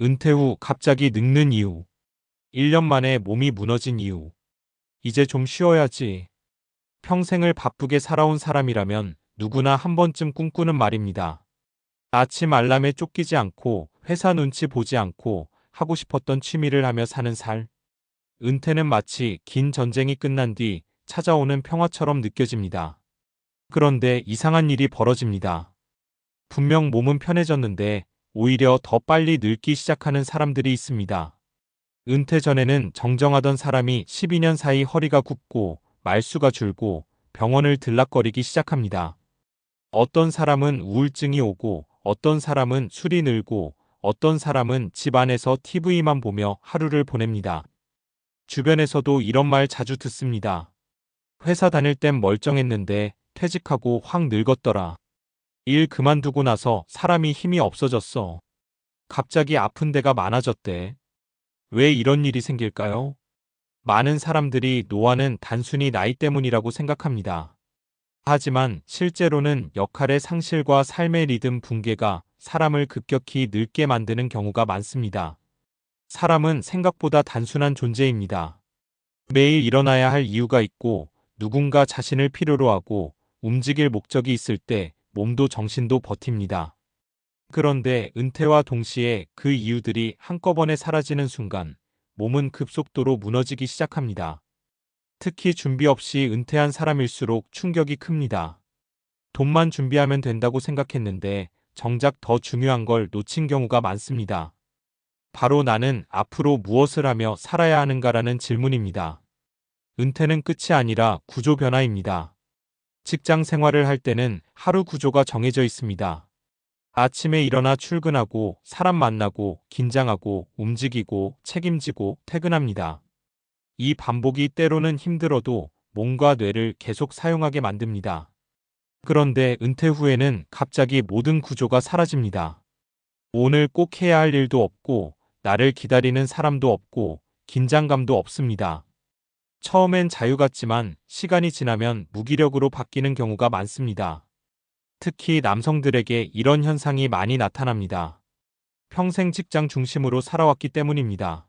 은퇴 후 갑자기 늙는 이유. 1년 만에 몸이 무너진 이유. 이제 좀 쉬어야지. 평생을 바쁘게 살아온 사람이라면 누구나 한 번쯤 꿈꾸는 말입니다. 아침 알람에 쫓기지 않고 회사 눈치 보지 않고 하고 싶었던 취미를 하며 사는 살. 은퇴는 마치 긴 전쟁이 끝난 뒤 찾아오는 평화처럼 느껴집니다. 그런데 이상한 일이 벌어집니다. 분명 몸은 편해졌는데 오히려 더 빨리 늙기 시작하는 사람들이 있습니다. 은퇴 전에는 정정하던 사람이 12년 사이 허리가 굽고 말수가 줄고 병원을 들락거리기 시작합니다. 어떤 사람은 우울증이 오고 어떤 사람은 술이 늘고 어떤 사람은 집 안에서 TV만 보며 하루를 보냅니다. 주변에서도 이런 말 자주 듣습니다. 회사 다닐 땐 멀쩡했는데 퇴직하고 확 늙었더라. 일 그만두고 나서 사람이 힘이 없어졌어. 갑자기 아픈 데가 많아졌대. 왜 이런 일이 생길까요? 많은 사람들이 노화는 단순히 나이 때문이라고 생각합니다. 하지만 실제로는 역할의 상실과 삶의 리듬 붕괴가 사람을 급격히 늙게 만드는 경우가 많습니다. 사람은 생각보다 단순한 존재입니다. 매일 일어나야 할 이유가 있고 누군가 자신을 필요로 하고 움직일 목적이 있을 때 몸도 정신도 버팁니다. 그런데 은퇴와 동시에 그 이유들이 한꺼번에 사라지는 순간 몸은 급속도로 무너지기 시작합니다. 특히 준비 없이 은퇴한 사람일수록 충격이 큽니다. 돈만 준비하면 된다고 생각했는데 정작 더 중요한 걸 놓친 경우가 많습니다. 바로 나는 앞으로 무엇을 하며 살아야 하는가라는 질문입니다. 은퇴는 끝이 아니라 구조 변화입니다. 직장 생활을 할 때는 하루 구조가 정해져 있습니다. 아침에 일어나 출근하고 사람 만나고 긴장하고 움직이고 책임지고 퇴근합니다. 이 반복이 때로는 힘들어도 몸과 뇌를 계속 사용하게 만듭니다. 그런데 은퇴 후에는 갑자기 모든 구조가 사라집니다. 오늘 꼭 해야 할 일도 없고 나를 기다리는 사람도 없고 긴장감도 없습니다. 처음엔 자유 같지만 시간이 지나면 무기력으로 바뀌는 경우가 많습니다. 특히 남성들에게 이런 현상이 많이 나타납니다. 평생 직장 중심으로 살아왔기 때문입니다.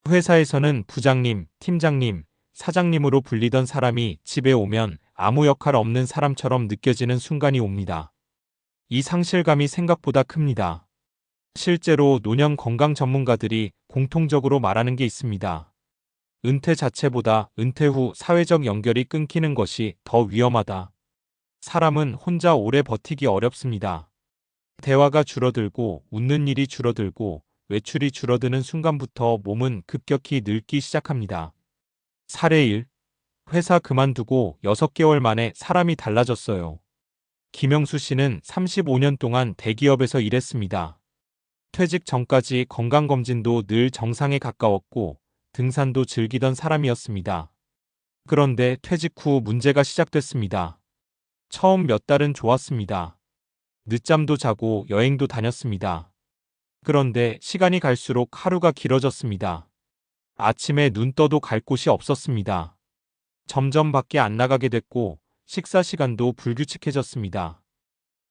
회사에서는 부장님, 팀장님, 사장님으로 불리던 사람이 집에 오면 아무 역할 없는 사람처럼 느껴지는 순간이 옵니다. 이 상실감이 생각보다 큽니다. 실제로 노년 건강 전문가들이 공통적으로 말하는 게 있습니다. 은퇴 자체보다 은퇴 후 사회적 연결이 끊기는 것이 더 위험하다. 사람은 혼자 오래 버티기 어렵습니다. 대화가 줄어들고 웃는 일이 줄어들고 외출이 줄어드는 순간부터 몸은 급격히 늙기 시작합니다. 사례 1. 회사 그만두고 6개월 만에 사람이 달라졌어요. 김영수 씨는 35년 동안 대기업에서 일했습니다. 퇴직 전까지 건강검진도 늘 정상에 가까웠고 등산도 즐기던 사람이었습니다. 그런데 퇴직 후 문제가 시작됐습니다. 처음 몇 달은 좋았습니다. 늦잠도 자고 여행도 다녔습니다. 그런데 시간이 갈수록 하루가 길어졌습니다. 아침에 눈 떠도 갈 곳이 없었습니다. 점점 밖에 안 나가게 됐고 식사 시간도 불규칙해졌습니다.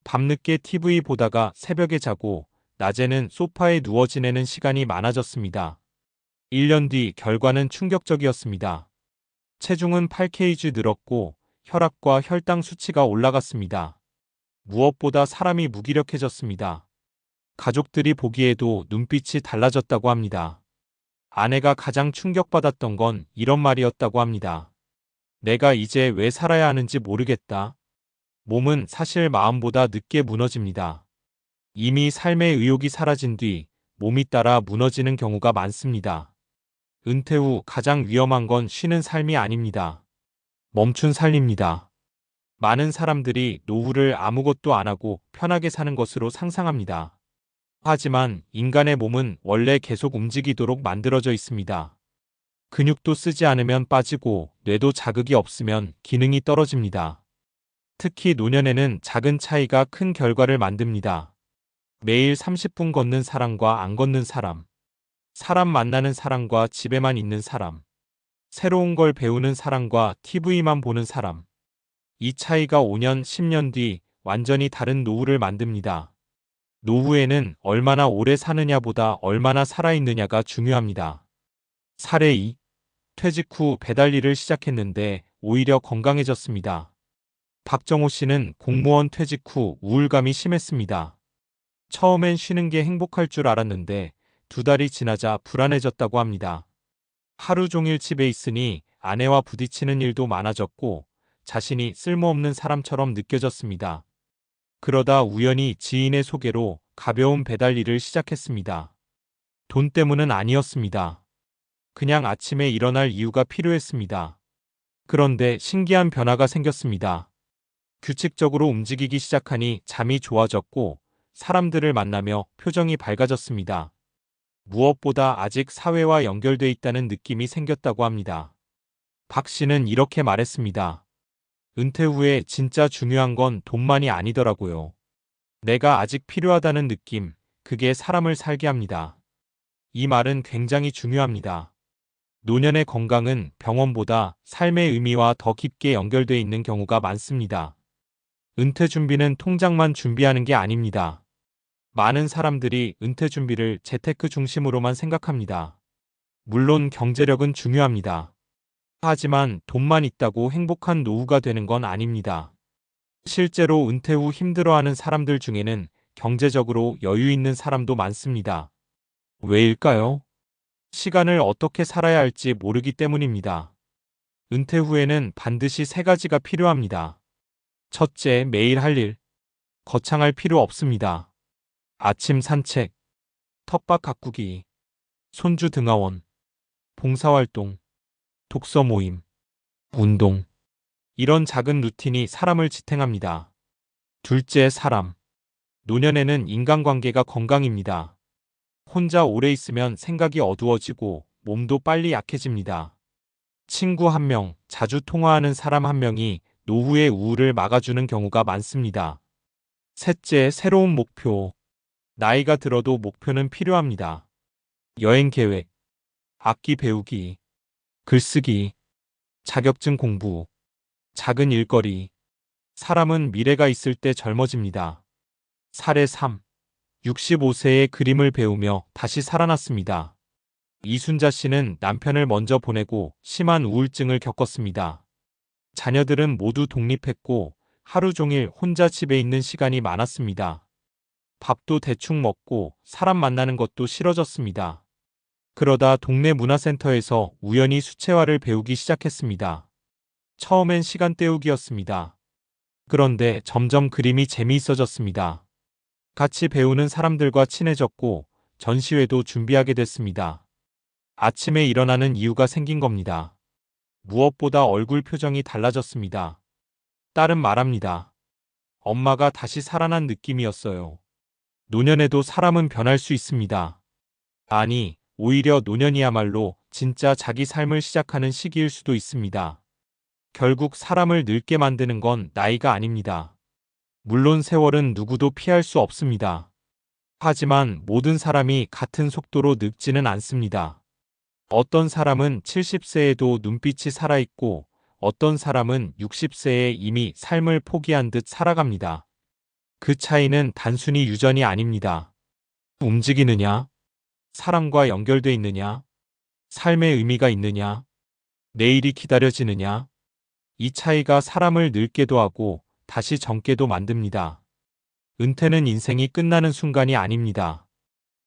밤늦게 TV 보다가 새벽에 자고 낮에는 소파에 누워 지내는 시간이 많아졌습니다. 1년 뒤 결과는 충격적이었습니다. 체중은 8kg 늘었고 혈압과 혈당 수치가 올라갔습니다. 무엇보다 사람이 무기력해졌습니다. 가족들이 보기에도 눈빛이 달라졌다고 합니다. 아내가 가장 충격받았던 건 이런 말이었다고 합니다. 내가 이제 왜 살아야 하는지 모르겠다. 몸은 사실 마음보다 늦게 무너집니다. 이미 삶의 의욕이 사라진 뒤 몸이 따라 무너지는 경우가 많습니다. 은퇴 후 가장 위험한 건 쉬는 삶이 아닙니다. 멈춘 삶입니다. 많은 사람들이 노후를 아무것도 안 하고 편하게 사는 것으로 상상합니다. 하지만 인간의 몸은 원래 계속 움직이도록 만들어져 있습니다. 근육도 쓰지 않으면 빠지고 뇌도 자극이 없으면 기능이 떨어집니다. 특히 노년에는 작은 차이가 큰 결과를 만듭니다. 매일 30분 걷는 사람과 안 걷는 사람, 사람 만나는 사람과 집에만 있는 사람, 새로운 걸 배우는 사람과 TV만 보는 사람. 이 차이가 5년, 10년 뒤 완전히 다른 노후를 만듭니다. 노후에는 얼마나 오래 사느냐보다 얼마나 살아있느냐가 중요합니다. 사례 2. 퇴직 후 배달 일을 시작했는데 오히려 건강해졌습니다. 박정호 씨는 공무원 퇴직 후 우울감이 심했습니다. 처음엔 쉬는 게 행복할 줄 알았는데 2달이 지나자 불안해졌다고 합니다. 하루 종일 집에 있으니 아내와 부딪히는 일도 많아졌고 자신이 쓸모없는 사람처럼 느껴졌습니다. 그러다 우연히 지인의 소개로 가벼운 배달 일을 시작했습니다. 돈 때문은 아니었습니다. 그냥 아침에 일어날 이유가 필요했습니다. 그런데 신기한 변화가 생겼습니다. 규칙적으로 움직이기 시작하니 잠이 좋아졌고 사람들을 만나며 표정이 밝아졌습니다. 무엇보다 아직 사회와 연결돼 있다는 느낌이 생겼다고 합니다. 박 씨는 이렇게 말했습니다. 은퇴 후에 진짜 중요한 건 돈만이 아니더라고요. 내가 아직 필요하다는 느낌, 그게 사람을 살게 합니다. 이 말은 굉장히 중요합니다. 노년의 건강은 병원보다 삶의 의미와 더 깊게 연결돼 있는 경우가 많습니다. 은퇴 준비는 통장만 준비하는 게 아닙니다. 많은 사람들이 은퇴 준비를 재테크 중심으로만 생각합니다. 물론 경제력은 중요합니다. 하지만 돈만 있다고 행복한 노후가 되는 건 아닙니다. 실제로 은퇴 후 힘들어하는 사람들 중에는 경제적으로 여유 있는 사람도 많습니다. 왜일까요? 시간을 어떻게 살아야 할지 모르기 때문입니다. 은퇴 후에는 반드시 3가지가 필요합니다. 첫째, 매일 할 일. 거창할 필요 없습니다. 아침 산책, 텃밭 가꾸기, 손주 등하원, 봉사활동, 독서 모임, 운동. 이런 작은 루틴이 사람을 지탱합니다. 둘째, 사람. 노년에는 인간관계가 건강입니다. 혼자 오래 있으면 생각이 어두워지고 몸도 빨리 약해집니다. 친구 1명, 자주 통화하는 사람 1명이 노후의 우울을 막아주는 경우가 많습니다. 셋째, 새로운 목표. 나이가 들어도 목표는 필요합니다. 여행 계획, 악기 배우기, 글쓰기, 자격증 공부, 작은 일거리. 사람은 미래가 있을 때 젊어집니다. 사례 3. 65세에 그림을 배우며 다시 살아났습니다. 이순자 씨는 남편을 먼저 보내고 심한 우울증을 겪었습니다. 자녀들은 모두 독립했고 하루 종일 혼자 집에 있는 시간이 많았습니다. 밥도 대충 먹고 사람 만나는 것도 싫어졌습니다. 그러다 동네 문화센터에서 우연히 수채화를 배우기 시작했습니다. 처음엔 시간 때우기였습니다. 그런데 점점 그림이 재미있어졌습니다. 같이 배우는 사람들과 친해졌고 전시회도 준비하게 됐습니다. 아침에 일어나는 이유가 생긴 겁니다. 무엇보다 얼굴 표정이 달라졌습니다. 딸은 말합니다. 엄마가 다시 살아난 느낌이었어요. 노년에도 사람은 변할 수 있습니다. 아니, 오히려 노년이야말로 진짜 자기 삶을 시작하는 시기일 수도 있습니다. 결국 사람을 늙게 만드는 건 나이가 아닙니다. 물론 세월은 누구도 피할 수 없습니다. 하지만 모든 사람이 같은 속도로 늙지는 않습니다. 어떤 사람은 70세에도 눈빛이 살아있고 어떤 사람은 60세에 이미 삶을 포기한 듯 살아갑니다. 그 차이는 단순히 유전이 아닙니다. 움직이느냐? 사람과 연결돼 있느냐? 삶의 의미가 있느냐? 내일이 기다려지느냐? 이 차이가 사람을 늙게도 하고 다시 젊게도 만듭니다. 은퇴는 인생이 끝나는 순간이 아닙니다.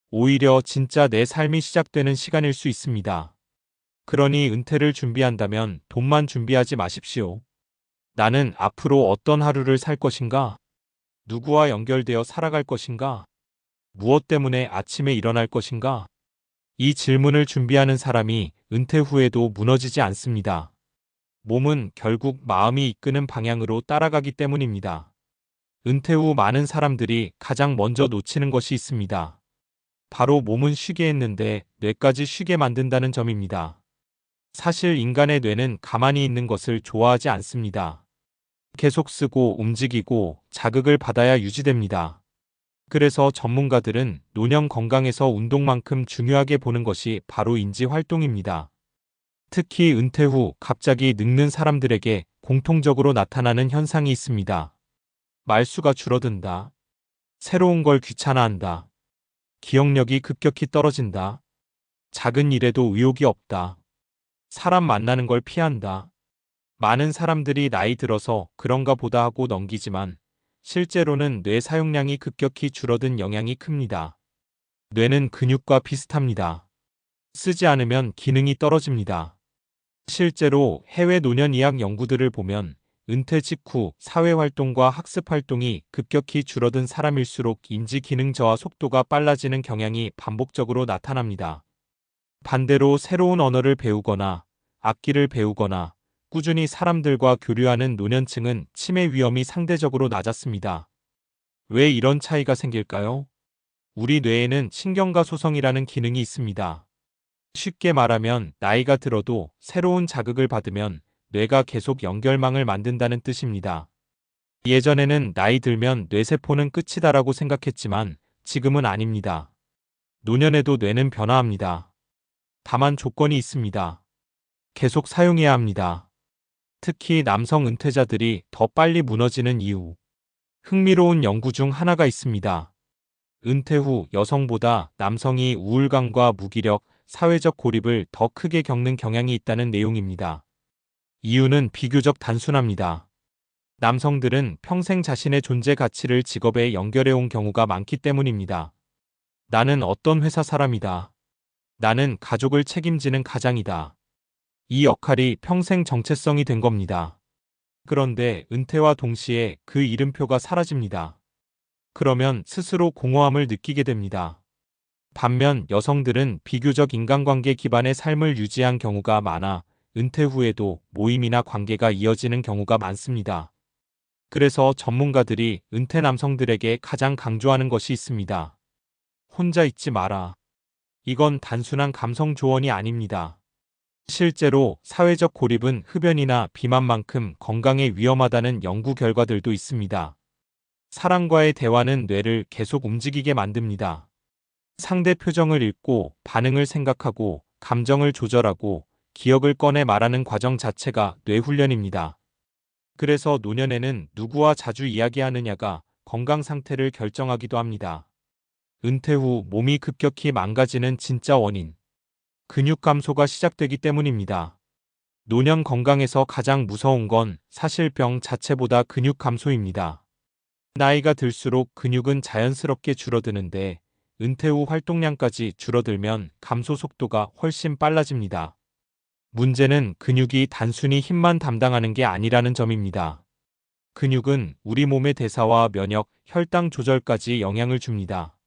오히려 진짜 내 삶이 시작되는 시간일 수 있습니다. 그러니 은퇴를 준비한다면 돈만 준비하지 마십시오. 나는 앞으로 어떤 하루를 살 것인가? 누구와 연결되어 살아갈 것인가? 무엇 때문에 아침에 일어날 것인가? 이 질문을 준비하는 사람이 은퇴 후에도 무너지지 않습니다. 몸은 결국 마음이 이끄는 방향으로 따라가기 때문입니다. 은퇴 후 많은 사람들이 가장 먼저 놓치는 것이 있습니다. 바로 몸은 쉬게 했는데 뇌까지 쉬게 만든다는 점입니다. 사실 인간의 뇌는 가만히 있는 것을 좋아하지 않습니다. 계속 쓰고 움직이고 자극을 받아야 유지됩니다. 그래서 전문가들은 노년 건강에서 운동만큼 중요하게 보는 것이 바로 인지 활동입니다. 특히 은퇴 후 갑자기 늙는 사람들에게 공통적으로 나타나는 현상이 있습니다. 말수가 줄어든다. 새로운 걸 귀찮아한다. 기억력이 급격히 떨어진다. 작은 일에도 의욕이 없다. 사람 만나는 걸 피한다. 많은 사람들이 나이 들어서 그런가 보다 하고 넘기지만 실제로는 뇌 사용량이 급격히 줄어든 영향이 큽니다. 뇌는 근육과 비슷합니다. 쓰지 않으면 기능이 떨어집니다. 실제로 해외 노년의학 연구들을 보면 은퇴 직후 사회활동과 학습활동이 급격히 줄어든 사람일수록 인지 기능 저하 속도가 빨라지는 경향이 반복적으로 나타납니다. 반대로 새로운 언어를 배우거나 악기를 배우거나 꾸준히 사람들과 교류하는 노년층은 치매 위험이 상대적으로 낮았습니다. 왜 이런 차이가 생길까요? 우리 뇌에는 신경가 소성이라는 기능이 있습니다. 쉽게 말하면 나이가 들어도 새로운 자극을 받으면 뇌가 계속 연결망을 만든다는 뜻입니다. 예전에는 나이 들면 뇌세포는 끝이다라고 생각했지만 지금은 아닙니다. 노년에도 뇌는 변화합니다. 다만 조건이 있습니다. 계속 사용해야 합니다. 특히 남성 은퇴자들이 더 빨리 무너지는 이유. 흥미로운 연구 중 하나가 있습니다. 은퇴 후 여성보다 남성이 우울감과 무기력, 사회적 고립을 더 크게 겪는 경향이 있다는 내용입니다. 이유는 비교적 단순합니다. 남성들은 평생 자신의 존재 가치를 직업에 연결해온 경우가 많기 때문입니다. 나는 어떤 회사 사람이다. 나는 가족을 책임지는 가장이다. 이 역할이 평생 정체성이 된 겁니다. 그런데 은퇴와 동시에 그 이름표가 사라집니다. 그러면 스스로 공허함을 느끼게 됩니다. 반면 여성들은 비교적 인간관계 기반의 삶을 유지한 경우가 많아 은퇴 후에도 모임이나 관계가 이어지는 경우가 많습니다. 그래서 전문가들이 은퇴 남성들에게 가장 강조하는 것이 있습니다. 혼자 있지 마라. 이건 단순한 감성 조언이 아닙니다. 실제로 사회적 고립은 흡연이나 비만만큼 건강에 위험하다는 연구 결과들도 있습니다. 사람과의 대화는 뇌를 계속 움직이게 만듭니다. 상대 표정을 읽고 반응을 생각하고 감정을 조절하고 기억을 꺼내 말하는 과정 자체가 뇌 훈련입니다. 그래서 노년에는 누구와 자주 이야기하느냐가 건강 상태를 결정하기도 합니다. 은퇴 후 몸이 급격히 망가지는 진짜 원인. 근육 감소가 시작되기 때문입니다. 노년 건강에서 가장 무서운 건 사실 병 자체보다 근육 감소입니다. 나이가 들수록 근육은 자연스럽게 줄어드는데 은퇴 후 활동량까지 줄어들면 감소 속도가 훨씬 빨라집니다. 문제는 근육이 단순히 힘만 담당하는 게 아니라는 점입니다. 근육은 우리 몸의 대사와 면역, 혈당 조절까지 영향을 줍니다.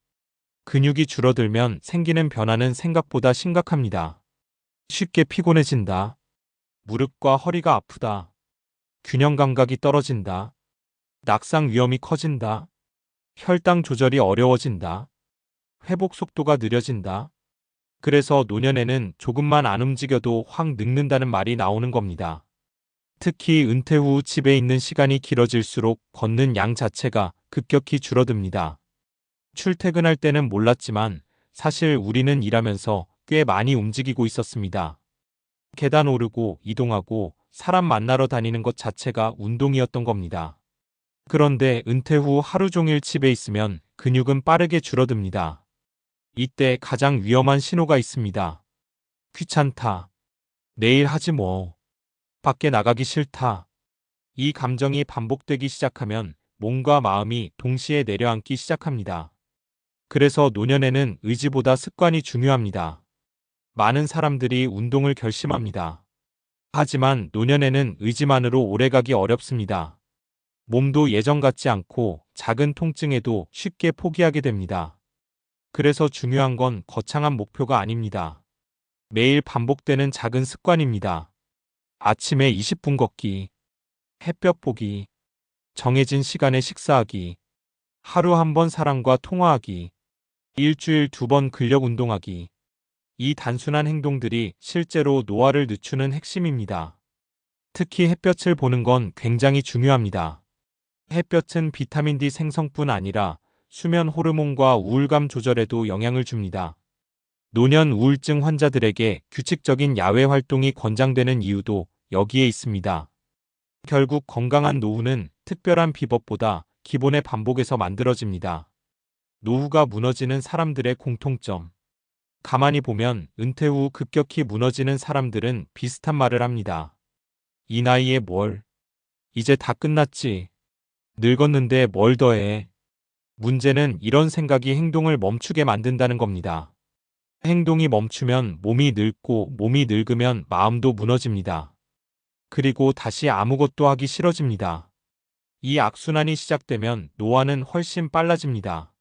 근육이 줄어들면 생기는 변화는 생각보다 심각합니다. 쉽게 피곤해진다. 무릎과 허리가 아프다. 균형 감각이 떨어진다. 낙상 위험이 커진다. 혈당 조절이 어려워진다. 회복 속도가 느려진다. 그래서 노년에는 조금만 안 움직여도 확 늙는다는 말이 나오는 겁니다. 특히 은퇴 후 집에 있는 시간이 길어질수록 걷는 양 자체가 급격히 줄어듭니다. 출퇴근할 때는 몰랐지만 사실 우리는 일하면서 꽤 많이 움직이고 있었습니다. 계단 오르고 이동하고 사람 만나러 다니는 것 자체가 운동이었던 겁니다. 그런데 은퇴 후 하루 종일 집에 있으면 근육은 빠르게 줄어듭니다. 이때 가장 위험한 신호가 있습니다. 귀찮다. 내일 하지 뭐. 밖에 나가기 싫다. 이 감정이 반복되기 시작하면 몸과 마음이 동시에 내려앉기 시작합니다. 그래서 노년에는 의지보다 습관이 중요합니다. 많은 사람들이 운동을 결심합니다. 하지만 노년에는 의지만으로 오래가기 어렵습니다. 몸도 예전 같지 않고 작은 통증에도 쉽게 포기하게 됩니다. 그래서 중요한 건 거창한 목표가 아닙니다. 매일 반복되는 작은 습관입니다. 아침에 20분 걷기, 햇볕 보기, 정해진 시간에 식사하기, 하루 한 번 사람과 통화하기, 일주일 2번 근력 운동하기. 이 단순한 행동들이 실제로 노화를 늦추는 핵심입니다. 특히 햇볕을 보는 건 굉장히 중요합니다. 햇볕은 비타민 D 생성뿐 아니라 수면 호르몬과 우울감 조절에도 영향을 줍니다. 노년 우울증 환자들에게 규칙적인 야외 활동이 권장되는 이유도 여기에 있습니다. 결국 건강한 노후는 특별한 비법보다 기본의 반복에서 만들어집니다. 노후가 무너지는 사람들의 공통점. 가만히 보면 은퇴 후 급격히 무너지는 사람들은 비슷한 말을 합니다. 이 나이에 뭘? 이제 다 끝났지. 늙었는데 뭘 더해? 문제는 이런 생각이 행동을 멈추게 만든다는 겁니다. 행동이 멈추면 몸이 늙고 몸이 늙으면 마음도 무너집니다. 그리고 다시 아무것도 하기 싫어집니다. 이 악순환이 시작되면 노화는 훨씬 빨라집니다.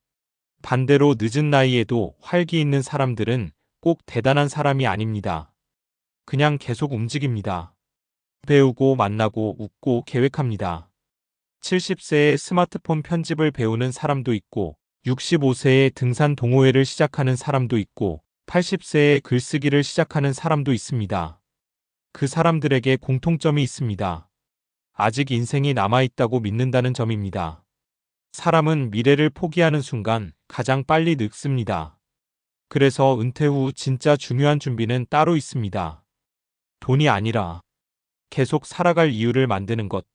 반대로 늦은 나이에도 활기 있는 사람들은 꼭 대단한 사람이 아닙니다. 그냥 계속 움직입니다. 배우고 만나고 웃고 계획합니다. 70세에 스마트폰 편집을 배우는 사람도 있고 65세에 등산 동호회를 시작하는 사람도 있고 80세에 글쓰기를 시작하는 사람도 있습니다. 그 사람들에게 공통점이 있습니다. 아직 인생이 남아있다고 믿는다는 점입니다. 사람은 미래를 포기하는 순간 가장 빨리 늙습니다. 그래서 은퇴 후 진짜 중요한 준비는 따로 있습니다. 돈이 아니라 계속 살아갈 이유를 만드는 것.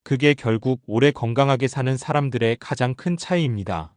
그게 결국 오래 건강하게 사는 사람들의 가장 큰 차이입니다.